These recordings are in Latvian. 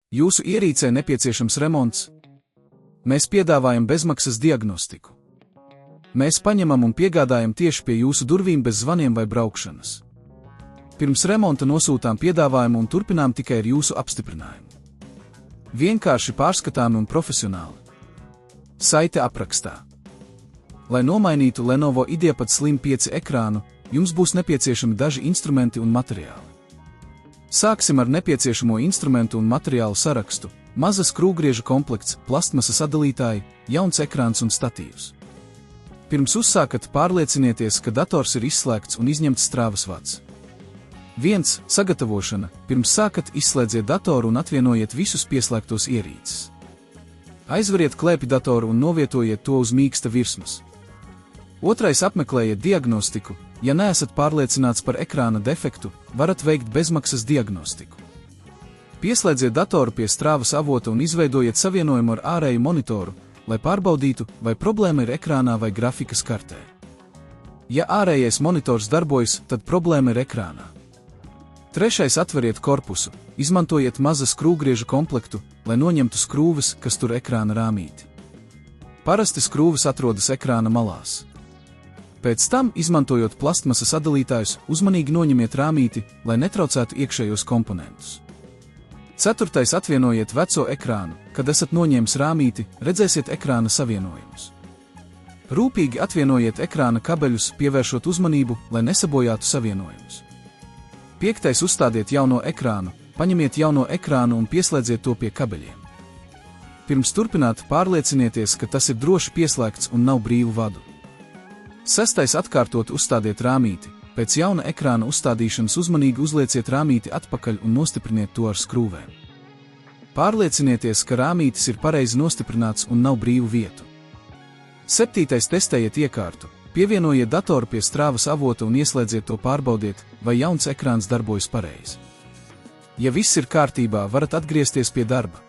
Jūsu ierīcē nepieciešams remonts? Mēs piedāvājam bezmaksas diagnostiku. Mēs paņemam un piegādājam tieši pie jūsu durvīm bez zvaniem vai braukšanas. Pirms remonta nosūtām piedāvājumu un turpinām tikai ar jūsu apstiprinājumu. Vienkārši pārskatāmi un profesionāli. Saite aprakstā. Lai nomainītu Lenovo IdeaPad Slim 5 ekrānu, jums būs nepieciešami daži instrumenti un materiāli. Sāksim ar nepieciešamo instrumentu un materiālu sarakstu: maza skrūvgrieža komplekts, plastmasas sadalītāji, jauns ekrāns un statīvs. Pirms uzsākat, pārliecinieties, ka dators ir izslēgts un izņemts strāvas vads. 1. Sagatavošana. Pirms sākat, izslēdziet datoru un atvienojiet visus pieslēgtos ierīces. Aizveriet klēpi datoru un novietojiet to uz mīksta virsmas. 2. Apmeklējiet diagnostiku. Ja neesat pārliecināts par ekrāna defektu, varat veikt bezmaksas diagnostiku. Pieslēdziet datoru pie strāvas avota un izveidojiet savienojumu ar ārēju monitoru, lai pārbaudītu, vai problēma ir ekrānā vai grafikas kartē. Ja ārējais monitors darbojas, tad problēma ir ekrānā. 3. Atveriet korpusu. Izmantojiet maza skrūvgrieža komplektu, lai noņemtu skrūves, kas tur ekrāna rāmīti. Parasti skrūves atrodas ekrāna malās. Pēc tam, izmantojot plastmasas sadalītājus, uzmanīgi noņemiet rāmīti, lai netraucētu iekšējos komponentus. 4. Atvienojiet veco ekrānu. Kad esat noņēmis rāmīti, redzēsiet ekrāna savienojumus. Rūpīgi atvienojiet ekrāna kabeļus, pievēršot uzmanību, lai nesabojātu savienojumus. 5. Uzstādiet jauno ekrānu. Paņemiet jauno ekrānu un pieslēdziet to pie kabeļiem. Pirms turpināt, pārliecinieties, ka tas ir droši pieslēgts un nav brīvu vadu. 6. Atkārtot uzstādiet rāmīti. Pēc jauna ekrāna uzstādīšanas uzmanīgi uzlieciet rāmīti atpakaļ un nostipriniet to ar skrūvēm. Pārliecinieties, ka rāmītis ir pareizi nostiprināts un nav brīvu vietu. 7. Testējiet iekārtu. Pievienojiet datoru pie strāvas avota un ieslēdziet to, pārbaudiet, vai jauns ekrāns darbojas pareizi. Ja viss ir kārtībā, varat atgriezties pie darba.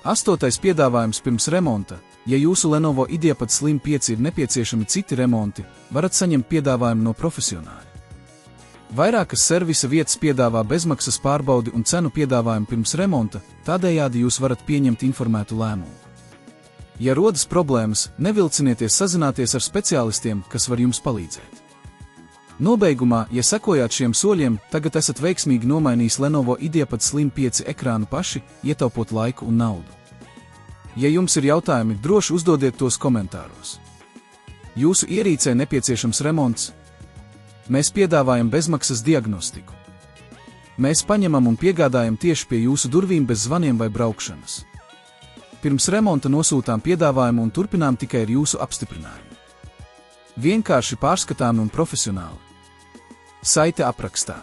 8. Piedāvājums pirms remonta. Ja jūsu Lenovo IdeaPad Slim 5 ir nepieciešami citi remonti, varat saņemt piedāvājumu no profesionāļa. Vairākas servisa vietas piedāvā bezmaksas pārbaudi un cenu piedāvājumu pirms remonta, tādējādi jūs varat pieņemt informētu lēmumu. Ja rodas problēmas, nevilcinieties sazināties ar speciālistiem, kas var jums palīdzēt. Nobeigumā, ja sekojāt šiem soļiem, tagad esat veiksmīgi nomainījis Lenovo IdeaPad Slim 5 ekrānu paši, ietaupot laiku un naudu. Ja jums ir jautājumi, droši uzdodiet tos komentāros. Jūsu ierīcē nepieciešams remonts? Mēs piedāvājam bezmaksas diagnostiku. Mēs paņemam un piegādājam tieši pie jūsu durvīm bez zvaniem vai braukšanas. Pirms remonta nosūtām piedāvājumu un turpinām tikai ar jūsu apstiprinājumu. Vienkārši pārskatāmi un profesionāli. Saite aprakstā.